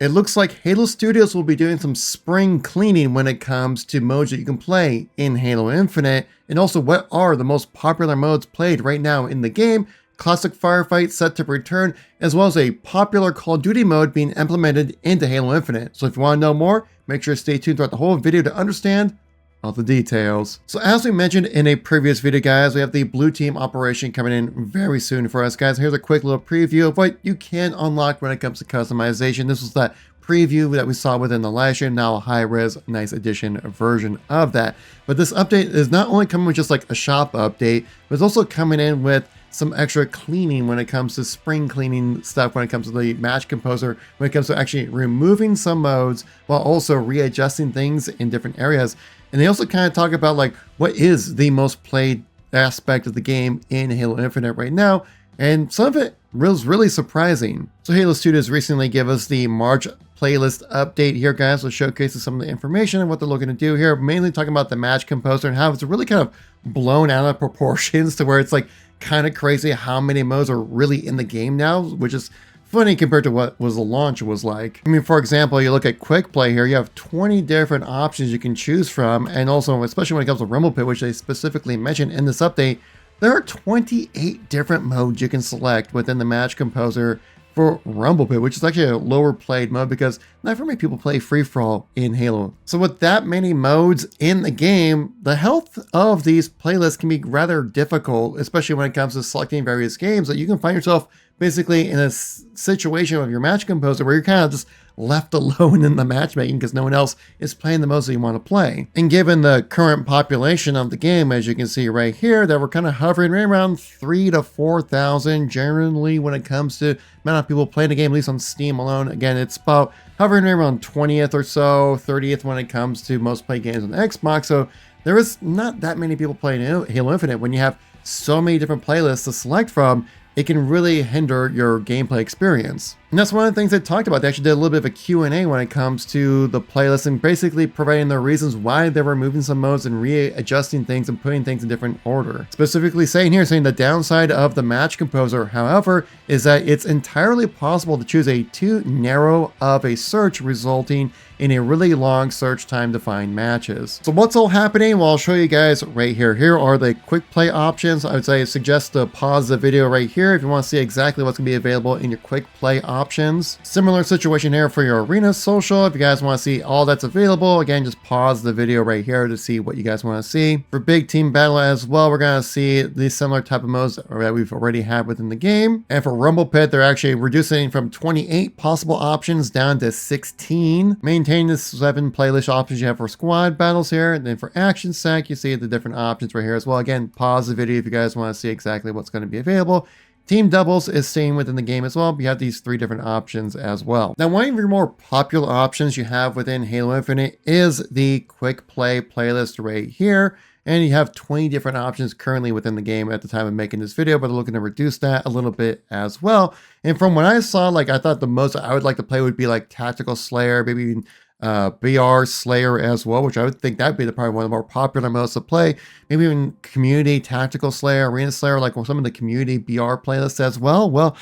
It looks like Halo Studios will be doing some spring cleaning when it comes to modes that you can play in Halo Infinite, and also what are the most popular modes played right now in the game. Classic Firefight set to return, as well as a popular Call of Duty mode being implemented into Halo Infinite. So if you want to know more, make sure to stay tuned throughout the whole video to understand all the details. So as we mentioned in a previous video, guys, we have the blue team operation coming in very soon for us, guys. Here's a quick little preview of what you can unlock when it comes to customization. This was that preview that we saw within the last year, now a high-res, nice edition version of that. But this update is not only coming with just like a shop update, but it's also coming in with some extra cleaning when it comes to spring cleaning stuff, when it comes to the match composer, when it comes to actually removing some modes while also readjusting things in different areas. And they also kind of talk about like what is the most played aspect of the game in Halo Infinite right now, and some of it was really surprising. So Halo Studios recently gave us the March playlist update here, guys, which showcases some of the information and what they're looking to do here, mainly talking about the match composer and how it's really kind of blown out of proportions to where it's like kind of crazy how many modes are really in the game now, which is funny compared to what the launch was like. I mean, for example, you look at quick play here, you have 20 different options you can choose from, and also, especially when it comes to Rumble Pit, which they specifically mentioned in this update, there are 28 different modes you can select within the match composer for Rumble Pit, which is actually a lower played mode because not very many people play free-for-all in Halo. So with that many modes in the game, the health of these playlists can be rather difficult, especially when it comes to selecting various games, that you can find yourself basically in a situation with your match composer where you're kind of just left alone in the matchmaking because no one else is playing the modes that you want to play. And given the current population of the game, as you can see right here, that we're kind of hovering right around 3,000 to 4,000 generally when it comes to amount of people playing the game, at least on Steam alone. Again, it's about hovering right around 20th or so, 30th when it comes to most played games on Xbox. So there is not that many people playing Halo Infinite. When you have so many different playlists to select from, it can really hinder your gameplay experience. And that's one of the things they talked about. They actually did a little bit of a Q&A when it comes to the playlist and basically providing the reasons why they were removing some modes and readjusting things and putting things in different order. Specifically saying the downside of the match composer, however, is that it's entirely possible to choose a too narrow of a search, resulting in a really long search time to find matches. So what's all happening? Well, I'll show you guys right here. Here are the quick play options. I would say suggest to pause the video right here if you want to see exactly what's going to be available in your quick play options. Similar situation here for your arena social. If you guys want to see all that's available, again, just pause the video right here to see what you guys want to see. For big team battle as well, we're going to see the similar type of modes that we've already had within the game. And for Rumble Pit, they're actually reducing from 28 possible options down to 16. Maintain the 7 playlist options you have for squad battles here. And then for action sec, you see the different options right here as well. Again, pause the video if you guys want to see exactly what's going to be available. Team doubles is staying within the game as well, but you have these 3 different options as well. Now, one of your more popular options you have within Halo Infinite is the quick play playlist right here. And you have 20 different options currently within the game at the time of making this video, but they're looking to reduce that a little bit as well. And from what I saw, like, I thought the most I would like to play would be like Tactical Slayer, maybe even BR Slayer as well, which I would think that'd be probably one of the more popular modes to play. Maybe even Community Tactical Slayer, Arena Slayer, like some of the Community BR playlists as well. Well,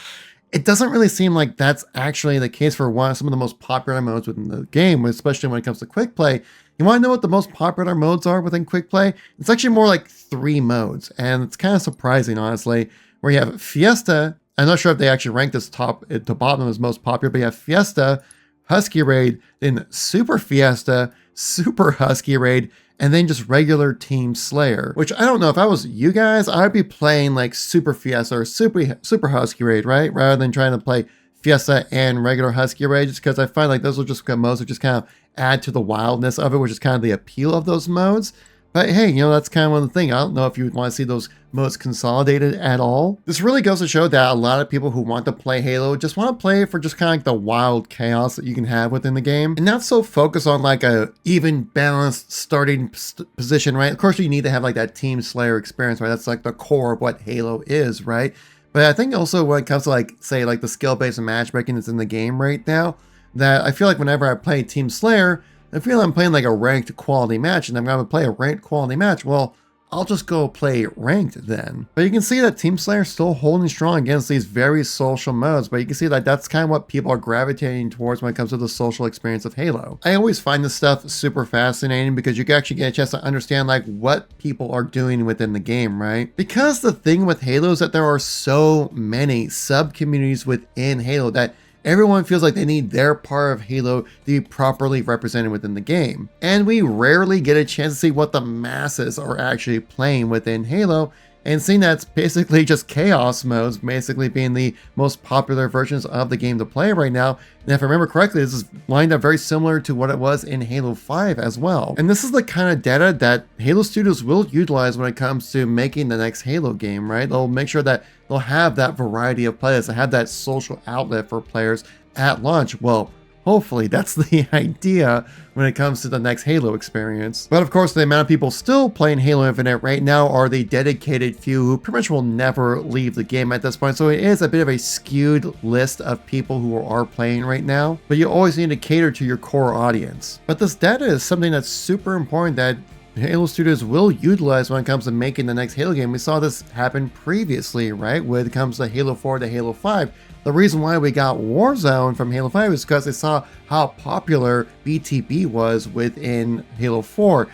it doesn't really seem like that's actually the case for some of the most popular modes within the game, especially when it comes to quick play. You want to know what the most popular modes are within quick play? It's actually more like 3 modes, and it's kind of surprising, honestly, where you have Fiesta. I'm not sure if they actually rank this top to bottom as most popular, but you have Fiesta, Husky Raid, then Super Fiesta, Super Husky Raid, and then just regular Team Slayer. Which I don't know, if I was you guys, I'd be playing like Super Fiesta or Super Husky Raid, right? Rather than trying to play Fiesta and regular Husky Raid, just because I find like those will just modes that just kind of add to the wildness of it, which is kind of the appeal of those modes. But hey, you know, that's kind of one of the things. I don't know if you would want to see those modes consolidated at all. This really goes to show that a lot of people who want to play Halo just want to play for just kind of like the wild chaos that you can have within the game, and not so focus on like a even balanced starting position, right? Of course, you need to have like that Team Slayer experience, right? That's like the core of what Halo is, right? But I think also when it comes to like, say, like the skill-based matchmaking that's in the game right now, that I feel like whenever I play Team Slayer, I feel I'm playing like a ranked quality match, and I'm going to play a ranked quality match. Well, I'll just go play ranked then. But you can see that Team Slayer is still holding strong against these very social modes, but you can see that that's kind of what people are gravitating towards when it comes to the social experience of Halo. I always find this stuff super fascinating because you can actually get a chance to understand like what people are doing within the game, right? Because the thing with Halo is that there are so many sub-communities within Halo that everyone feels like they need their part of Halo to be properly represented within the game. And we rarely get a chance to see what the masses are actually playing within Halo, and seeing that's basically just chaos modes, basically being the most popular versions of the game to play right now. And if I remember correctly, this is lined up very similar to what it was in Halo 5 as well. And this is the kind of data that Halo Studios will utilize when it comes to making the next Halo game, right? They'll make sure that they'll have that variety of players, they have that social outlet for players at launch. Well, hopefully that's the idea when it comes to the next Halo experience. But of course, the amount of people still playing Halo Infinite right now are the dedicated few who pretty much will never leave the game at this point. So it is a bit of a skewed list of people who are playing right now, but you always need to cater to your core audience. But this data is something that's super important that Halo Studios will utilize when it comes to making the next Halo game. We saw this happen previously, right? When it comes to Halo 4 to Halo 5. The reason why we got Warzone from Halo 5 is because they saw how popular BTB was within Halo 4.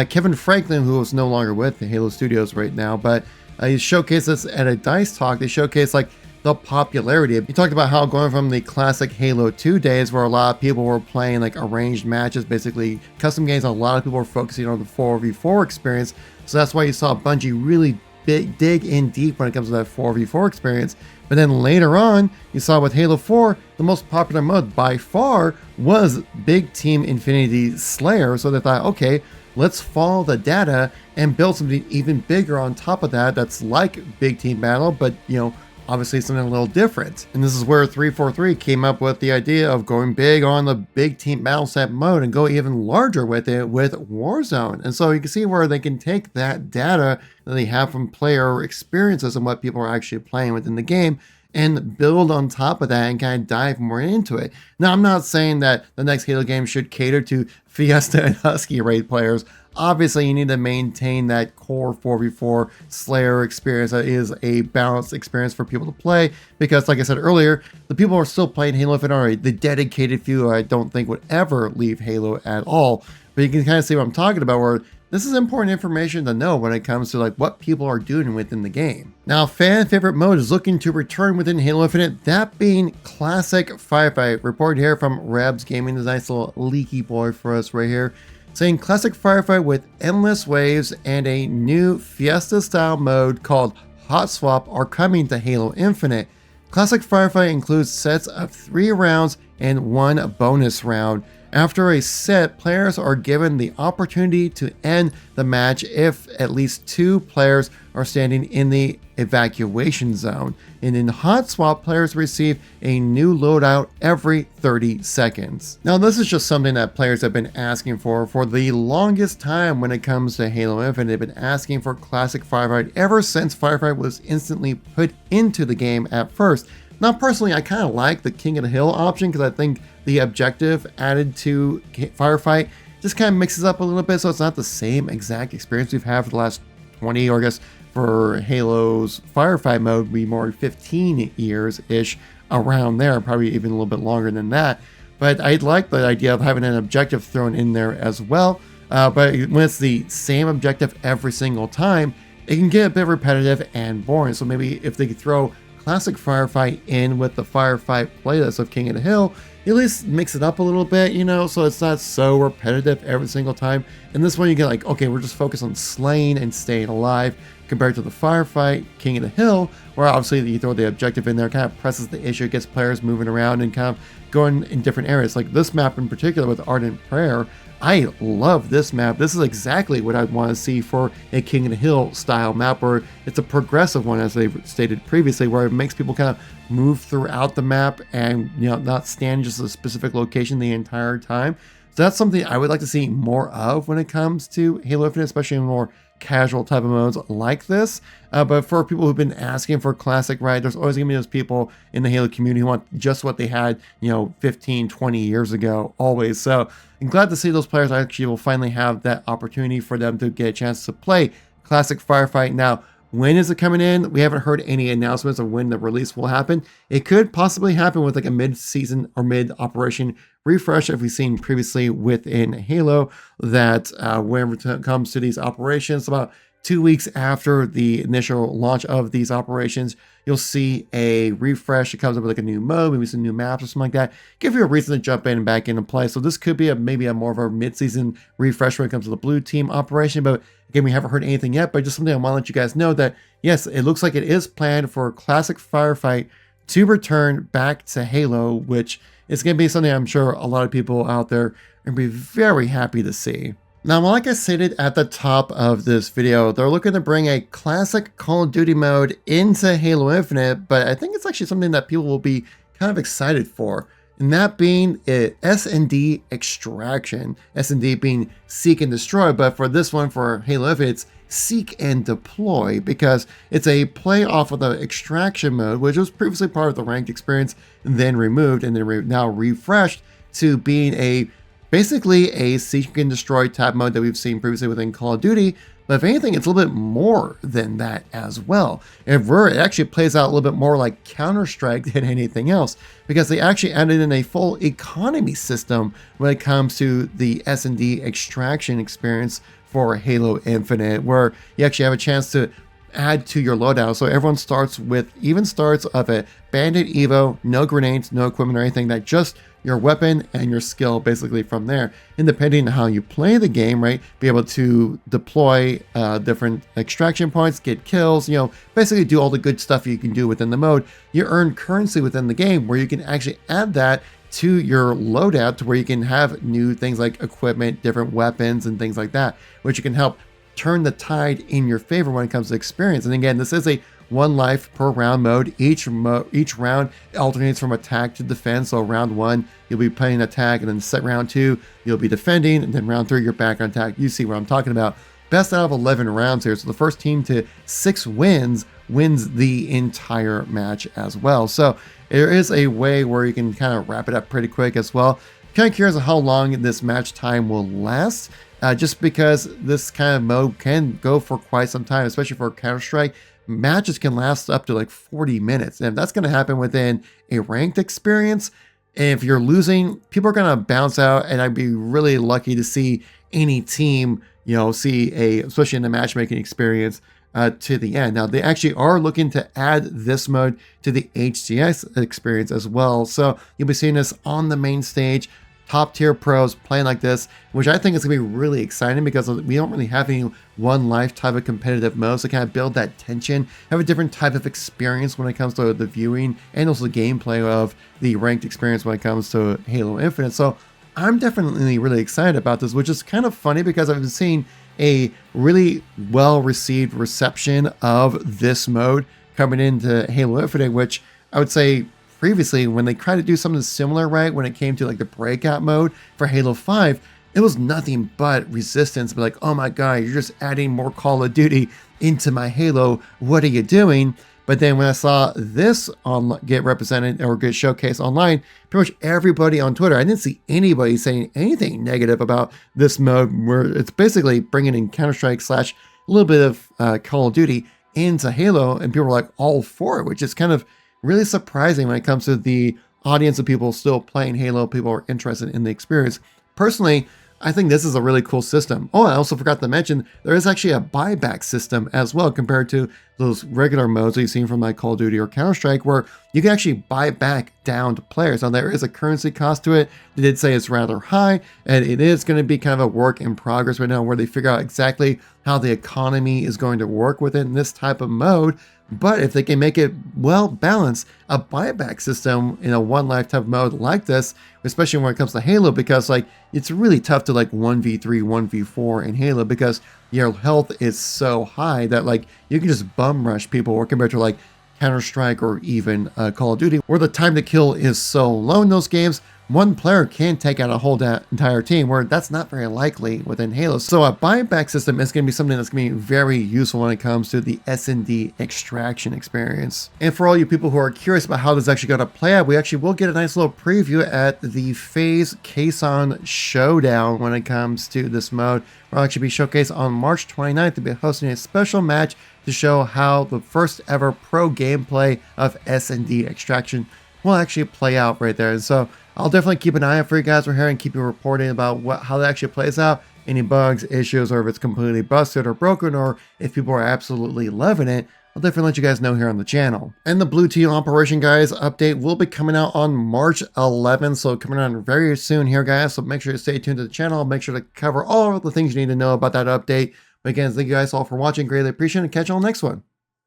Kevin Franklin, who is no longer with Halo Studios right now, but he showcased this at a DICE talk. They showcased like the popularity. He talked about how going from the classic Halo 2 days where a lot of people were playing like arranged matches, basically custom games, a lot of people were focusing on the 4v4 experience. So that's why you saw Bungie really dig in deep when it comes to that 4v4 experience. But then later on, you saw with Halo 4, the most popular mode by far was Big Team Infinity Slayer. So they thought, okay, let's follow the data and build something even bigger on top of that that's like Big Team Battle, but you know, obviously something a little different. And this is where 343 came up with the idea of going big on the Big Team Battle set mode and go even larger with it with Warzone. And so you can see where they can take that data that they have from player experiences and what people are actually playing within the game and build on top of that and kind of dive more into it. Now, I'm not saying that the next Halo game should cater to Fiesta and Husky raid players. Obviously, you need to maintain that core 4v4 Slayer experience that is a balanced experience for people to play, because like I said earlier, the people who are still playing Halo Infinite are the dedicated few I don't think would ever leave Halo at all. But you can kind of see what I'm talking about, where this is important information to know when it comes to like what people are doing within the game. Now, fan favorite mode is looking to return within Halo Infinite, that being Classic Firefight. Reported here from Rebs Gaming, this nice little leaky boy for us right here, saying Classic Firefight with endless waves and a new Fiesta style mode called Hot Swap are coming to Halo Infinite. Classic Firefight includes sets of 3 rounds and 1 bonus round. After a set, players are given the opportunity to end the match if at least 2 players are standing in the evacuation zone. And in Hot Swap, players receive a new loadout every 30 seconds. Now, this is just something that players have been asking for the longest time when it comes to Halo Infinite. They've been asking for Classic Firefight ever since Firefight was instantly put into the game at first. Now, personally, I kind of like the King of the Hill option because I think the objective added to Firefight just kind of mixes up a little bit, so it's not the same exact experience we've had for the last 20, or I guess for Halo's Firefight mode, be more 15 years-ish around there, probably even a little bit longer than that. But I like the idea of having an objective thrown in there as well. But when it's the same objective every single time, it can get a bit repetitive and boring. So maybe if they could throw Classic Firefight in with the Firefight playlist of King of the Hill, at least mix it up a little bit, you know, so it's not so repetitive every single time. And this one you get like, okay, we're just focused on slaying and staying alive, compared to the Firefight King of the Hill, where obviously you throw the objective in there, kind of presses the issue, gets players moving around and kind of going in different areas. Like this map in particular with Ardent Prayer, I love this map. This is exactly what I'd want to see for a King of the Hill style map, where it's a progressive one, as they've stated previously, where it makes people kind of move throughout the map and, you know, not stand just a specific location the entire time. So that's something I would like to see more of when it comes to Halo Infinite, especially in more casual type of modes like this. But for people who've been asking for classic, right, there's always gonna be those people in the Halo community who want just what they had, you know, 15, 20 years ago, always. So I'm glad to see those players actually will finally have that opportunity for them to get a chance to play Classic Firefight. Now, when is it coming in? We haven't heard any announcements of when the release will happen. It could possibly happen with like a mid-season or mid-operation refresh, if we've seen previously within Halo, that whenever it comes to these operations, about 2 weeks after the initial launch of these operations, you'll see a refresh. It comes up with like a new mode, maybe some new maps or something like that. Give you a reason to jump in and back into play. So this could be maybe a more of a mid-season refresh when it comes to the blue team operation. But again, we haven't heard anything yet, but just something I want to let you guys know that yes, it looks like it is planned for Classic Firefight to return back to Halo, which is going to be something I'm sure a lot of people out there are going to be very happy to see. Now, like I stated at the top of this video, they're looking to bring a classic Call of Duty mode into Halo Infinite, but I think it's actually something that people will be kind of excited for, and that being S&D extraction. S&D being seek and destroy, but for this one, for Halo Infinite, it's seek and deploy, because it's a play off of the extraction mode, which was previously part of the ranked experience and then removed and then now refreshed to being basically a seek and destroy type mode that we've seen previously within Call of Duty. But if anything, it's a little bit more than that as well. And it actually plays out a little bit more like Counter-Strike than anything else, because they actually added in a full economy system when it comes to the S&D extraction experience for Halo Infinite, where you actually have a chance to add to your loadout. So everyone starts with even starts of a Bandit Evo, no grenades, no equipment or anything, that just your weapon and your skill basically from there. And depending on how you play the game, right, be able to deploy different extraction points, get kills, basically do all the good stuff you can do within the mode. You earn currency within the game where you can actually add that to your loadout, to where you can have new things like equipment, different weapons and things like that, which you can help turn the tide in your favor when it comes to experience. And again, this is a 1 life per round mode. Each round alternates from attack to defense. So round 1, you'll be playing attack, and then round 2, you'll be defending, and then round 3, you're back on attack. You see what I'm talking about. Best out of 11 rounds here. So the first team to 6 wins the entire match as well. So there is a way where you can kind of wrap it up pretty quick as well. Kind of curious of how long this match time will last. Just because this kind of mode can go for quite some time, especially for Counter-Strike. Matches can last up to like 40 minutes. And if that's going to happen within a ranked experience, and if you're losing, people are going to bounce out, and I'd be really lucky to see any team, especially in the matchmaking experience, to the end. Now, they actually are looking to add this mode to the HCS experience as well. So you'll be seeing this on the main stage, top tier pros playing like this, which I think is going to be really exciting, because we don't really have any 1 life type of competitive mode. So kind of build that tension, have a different type of experience when it comes to the viewing and also the gameplay of the ranked experience when it comes to Halo Infinite. So I'm definitely really excited about this, which is kind of funny because I've been seeing a really well received reception of this mode coming into Halo Infinite, which I would say previously, when they tried to do something similar, right, when it came to like the breakout mode for Halo 5, it was nothing but resistance. But like, oh my god, you're just adding more Call of Duty into my Halo. What are you doing? But then when I saw this get represented or get showcased online, pretty much everybody on Twitter, I didn't see anybody saying anything negative about this mode, where it's basically bringing in Counter-Strike / a little bit of Call of Duty into Halo, and people were like all for it, which is kind of really surprising when it comes to the audience of people still playing Halo. People are interested in the experience. Personally, I think this is a really cool system. Oh, I also forgot to mention, there is actually a buyback system as well, compared to those regular modes that you've seen from like Call of Duty or Counter-Strike, where you can actually buy back downed players. Now, there is a currency cost to it. They did say it's rather high, and it is going to be kind of a work in progress right now, where they figure out exactly how the economy is going to work within this type of mode. But if they can make it well balanced, a buyback system in a 1 life type mode like this, especially when it comes to Halo, because like it's really tough to like 1v3, 1v4 in Halo, because your health is so high that like you can just bum rush people, or compared to like Counter-Strike or even Call of Duty, where the time to kill is so low in those games. one player can take out a whole entire team, where that's not very likely within Halo. So a buyback system is going to be something that's going to be very useful when it comes to the S&D extraction experience. And for all you people who are curious about how this is actually going to play out, we actually will get a nice little preview at the FaZe Caisson Showdown when it comes to this mode. We'll actually be showcased on March 29th to be hosting a special match to show how the first ever pro gameplay of S&D extraction will actually play out right there. And so I'll definitely keep an eye out for you guys right here and keep you reporting about how that actually plays out, any bugs, issues, or if it's completely busted or broken, or if people are absolutely loving it. I'll definitely let you guys know here on the channel. And the Blue Team Operation Guys update will be coming out on March 11th, so coming on very soon here, guys. So make sure to stay tuned to the channel. Make sure to cover all the things you need to know about that update. But again, thank you guys all for watching. Greatly appreciate it. Catch you on the next one.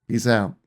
Peace out.